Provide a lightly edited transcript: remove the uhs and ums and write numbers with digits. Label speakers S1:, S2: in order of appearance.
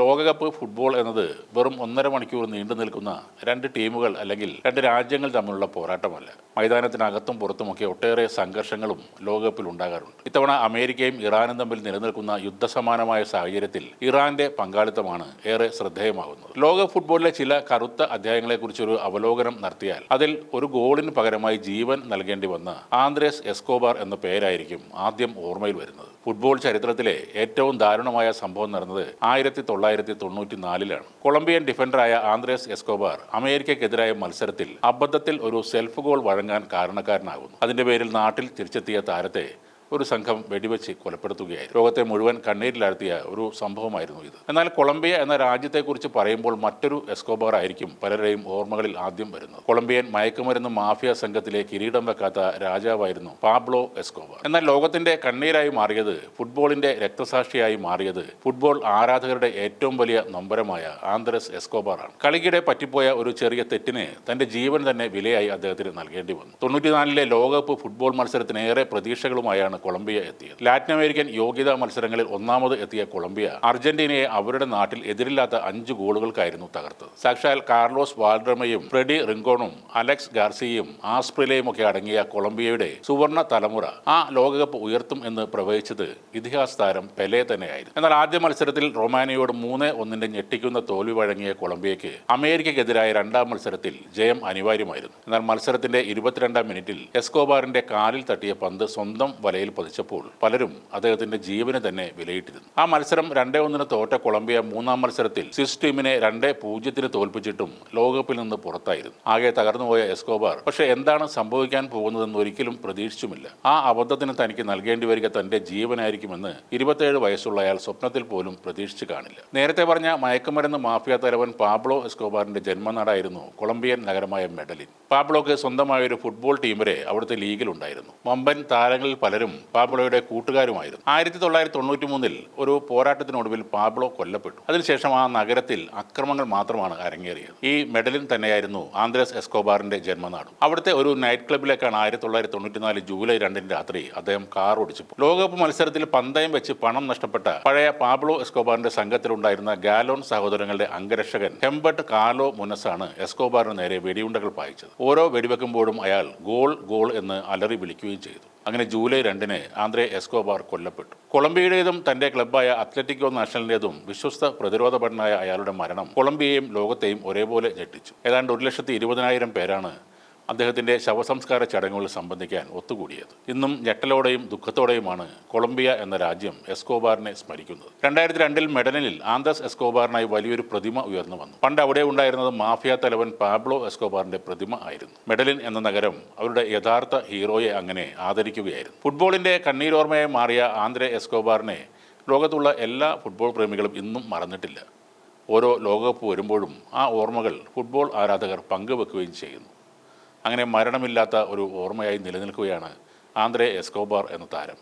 S1: ലോകകപ്പ് ഫുട്ബോൾ എന്നത് വെറും 1.5 മണിക്കൂർ നീണ്ടു നിൽക്കുന്ന രണ്ട് ടീമുകൾ അല്ലെങ്കിൽ രണ്ട് രാജ്യങ്ങൾ തമ്മിലുള്ള പോരാട്ടമല്ല. മൈതാനത്തിനകത്തും പുറത്തുമൊക്കെ ഒട്ടേറെ സംഘർഷങ്ങളും ലോകകപ്പിൽ ഉണ്ടാകാറുണ്ട്. ഇത്തവണ അമേരിക്കയും ഇറാനും തമ്മിൽ നിലനിൽക്കുന്ന യുദ്ധസമാനമായ സാഹചര്യത്തിൽ ഇറാന്റെ പങ്കാളിത്തമാണ് ഏറെ ശ്രദ്ധേയമാകുന്നത്. ലോക ഫുട്ബോളിലെ ചില കറുത്ത അധ്യായങ്ങളെക്കുറിച്ചൊരു അവലോകനം നടത്തിയാൽ അതിൽ ഒരു ഗോളിന് പകരമായി ജീവൻ നൽകേണ്ടി വന്ന ആന്ദ്രേസ് എസ്കോബാർ എന്ന പേരായിരിക്കും ആദ്യം ഓർമ്മയിൽ വരുന്നത്. ഫുട്ബോൾ ചരിത്രത്തിലെ ഏറ്റവും ദാരുണമായ സംഭവം നടന്നത് 1994-ലാണ്. കൊളംബിയൻ ഡിഫൻഡറായ ആന്ദ്രേസ് എസ്കോബാർ അമേരിക്കയ്ക്കെതിരായ മത്സരത്തിൽ അബദ്ധത്തിൽ ഒരു സെൽഫ് ഗോൾ വഴങ്ങാൻ കാരണക്കാരനാകുന്നു. അതിന്റെ പേരിൽ നാട്ടിൽ തിരിച്ചെത്തിയ താരത്തെ ഒരു സംഘം വെടിവെച്ച് കൊലപ്പെടുത്തുകയായിരുന്നു. ലോകത്തെ മുഴുവൻ കണ്ണീരിലാഴ്ത്തിയ ഒരു സംഭവമായിരുന്നു ഇത്. എന്നാൽ കൊളംബിയ എന്ന രാജ്യത്തെക്കുറിച്ച് പറയുമ്പോൾ മറ്റൊരു എസ്കോബാർ ആയിരിക്കും പലരുടെയും ഓർമ്മകളിൽ ആദ്യം വരുന്നത്. കൊളംബിയൻ മയക്കുമരുന്ന് മാഫിയ സംഘത്തിലെ കിരീടം വെക്കാത്ത രാജാവായിരുന്നു പാബ്ലോ എസ്കോബാർ. എന്നാൽ ലോകത്തിന്റെ കണ്ണീരായി മാറിയത്, ഫുട്ബോളിന്റെ രക്തസാക്ഷിയായി മാറിയത് ഫുട്ബോൾ ആരാധകരുടെ ഏറ്റവും വലിയ നൊമ്പരമായ ആന്ദ്രേസ് എസ്കോബാർ ആണ്. കളിക്കിടെ പറ്റിപ്പോയ ഒരു ചെറിയ തെറ്റിന് തന്റെ ജീവൻ തന്നെ വിലയായി അദ്ദേഹത്തിന് നൽകേണ്ടി വന്നു. 94-ലെ ലോകകപ്പ് ഫുട്ബോൾ മത്സരത്തിന് ഏറെ പ്രതീക്ഷകളുമായാണ് കൊളംബിയ എത്തിയത്. ലാറ്റിൻ അമേരിക്കൻ യോഗ്യതാ മത്സരങ്ങളിൽ ഒന്നാമത് എത്തിയ കൊളംബിയ അർജന്റീനയെ അവരുടെ നാട്ടിൽ എതിരില്ലാത്ത 5 ഗോളുകൾക്കായിരുന്നു തകർത്തത്. സാക്ഷാൽ കാർലോസ് വാൽഡർമയും ഫ്രെഡി റിങ്കോണും അലക്സ് ഗാർസിയയും ആസ്പ്രിലയും ഒക്കെ അടങ്ങിയ കൊളംബിയയുടെ സുവർണ തലമുറ ആ ലോകകപ്പ് ഉയർത്തും എന്ന് പ്രവചിച്ചത് ഇതിഹാസ താരം പെലെ തന്നെയായിരുന്നു. എന്നാൽ ആദ്യ മത്സരത്തിൽ റൊമാനിയയോട് 3-1 ഞെട്ടിക്കുന്ന തോൽവി വഴങ്ങിയ കൊളംബിയയ്ക്ക് അമേരിക്കയ്ക്കെതിരായ രണ്ടാം മത്സരത്തിൽ ജയം അനിവാര്യമായിരുന്നു. എന്നാൽ മത്സരത്തിന്റെ 22-ാം മിനിറ്റിൽ എസ്കോബാറിന്റെ കാലിൽ തട്ടിയ പന്ത് സ്വന്തം വലയിൽ പതിച്ചപ്പോൾ പലരും അദ്ദേഹത്തിന്റെ ജീവന് തന്നെ വിലയിട്ടിരുന്നു. ആ മത്സരം 2-1 തോറ്റ കൊളംബിയ മൂന്നാം മത്സരത്തിൽ സ്വിസ് ടീമിനെ 2-0 തോൽപ്പിച്ചിട്ടും ലോകകപ്പിൽ നിന്ന് പുറത്തായിരുന്നു. ആകെ തകർന്നുപോയ എസ്കോബാർ പക്ഷേ എന്താണ് സംഭവിക്കാൻ പോകുന്നതെന്ന് ഒരിക്കലും പ്രതീക്ഷിച്ചുമില്ല. ആ അബദ്ധത്തിന് തനിക്ക് നൽകേണ്ടി വരിക തന്റെ ജീവനായിരിക്കുമെന്ന് 27 വയസ്സുള്ള അയാൾ സ്വപ്നത്തിൽ പോലും പ്രതീക്ഷിച്ചു കാണില്ല. നേരത്തെ പറഞ്ഞ മയക്കുമരുന്ന് മാഫിയ തലവൻ പാബ്ലോ എസ്കോബാറിന്റെ ജന്മനാടായിരുന്നു കൊളംബിയൻ നഗരമായ മെഡലിൻ. പാബ്ലോക്ക് സ്വന്തമായ ഒരു ഫുട്ബോൾ ടീം വരെ അവിടുത്തെ ലീഗിലുണ്ടായിരുന്നു. വമ്പൻ താരങ്ങളിൽ പലരും പാബ്ലോയുടെ കൂട്ടുകാരുമായിരുന്നു. 1993-ൽ ഒരു പോരാട്ടത്തിനൊടുവിൽ പാബ്ലോ കൊല്ലപ്പെട്ടു. അതിനുശേഷം ആ നഗരത്തിൽ അക്രമങ്ങൾ മാത്രമാണ് അരങ്ങേറിയത്. ഈ മെഡലിൻ തന്നെയായിരുന്നു ആന്ദ്രേസ് എസ്കോബാറിന്റെ ജന്മനാടും. അവിടുത്തെ ഒരു നൈറ്റ് ക്ലബിലേക്കാണ് 1994 ജൂലൈ 2 രാത്രി അദ്ദേഹം കാർ ഓടിച്ചപ്പോൾ ലോകകപ്പ് മത്സരത്തിൽ പന്തയം വെച്ച് പണം നഷ്ടപ്പെട്ട പഴയ പാബ്ലോ എസ്കോബാറിന്റെ സംഘത്തിലുണ്ടായിരുന്ന ഗാലോൺ സഹോദരങ്ങളുടെ അംഗരക്ഷകൻ ഹെംബർട്ട് കാർലോ മുനസാണ് എസ്കോബാറിന് നേരെ വെടിയുണ്ടകൾ പായിച്ചത്. ഓരോ വെടിവെക്കുമ്പോഴും അയാൾ ഗോൾ ഗോൾ എന്ന് അലറി വിളിക്കുകയും ചെയ്തു. അങ്ങനെ ജൂലൈ 2 ആന്ദ്രേ എസ്കോബാർ കൊല്ലപ്പെട്ടു. കൊളംബിയയുടേതും തന്റെ ക്ലബ്ബായ അത്ലറ്റിക്കോ നാഷണലിന്റേതും വിശ്വസ്ത പ്രതിരോധപരനായ അയാളുടെ മരണം കൊളംബിയയും ലോകത്തെയും ഒരേപോലെ ഞെട്ടിച്ചു. ഏതാണ്ട് 1,20,000 പേരാണ് അദ്ദേഹത്തിന്റെ ശവസംസ്കാര ചടങ്ങുകളിൽ സംബന്ധിക്കാൻ ഒത്തുകൂടിയത്. ഇന്നും ഞെട്ടലോടെയും ദുഃഖത്തോടെയുമാണ് കൊളംബിയ എന്ന രാജ്യം എസ്കോബാറിനെ സ്മരിക്കുന്നത്. 2002-ൽ മെഡലിനിൽ ആന്ദ്രേസ് എസ്കോബാറിനായി വലിയൊരു പ്രതിമ ഉയർന്നു വന്നു. പണ്ട് അവിടെ ഉണ്ടായിരുന്നത് മാഫിയ തലവൻ പാബ്ലോ എസ്കോബാറിന്റെ പ്രതിമ ആയിരുന്നു. മെഡലിൻ എന്ന നഗരം അവരുടെ യഥാർത്ഥ ഹീറോയെ അങ്ങനെ ആദരിക്കുകയായിരുന്നു. ഫുട്ബോളിന്റെ കണ്ണീരോർമ്മയായി മാറിയ ആന്ദ്രേ എസ്കോബാറിനെ ലോകത്തുള്ള എല്ലാ ഫുട്ബോൾ പ്രേമികളും ഇന്നും മറന്നിട്ടില്ല. ഓരോ ലോകകപ്പ് വരുമ്പോഴും ആ ഓർമ്മകൾ ഫുട്ബോൾ ആരാധകർ പങ്കുവെക്കുകയും ചെയ്യുന്നു. അങ്ങനെ മരണമില്ലാത്ത ഒരു ഓർമ്മയായി നിലനിൽക്കുകയാണ് ആന്ദ്രേ എസ്കോബാർ എന്ന താരം.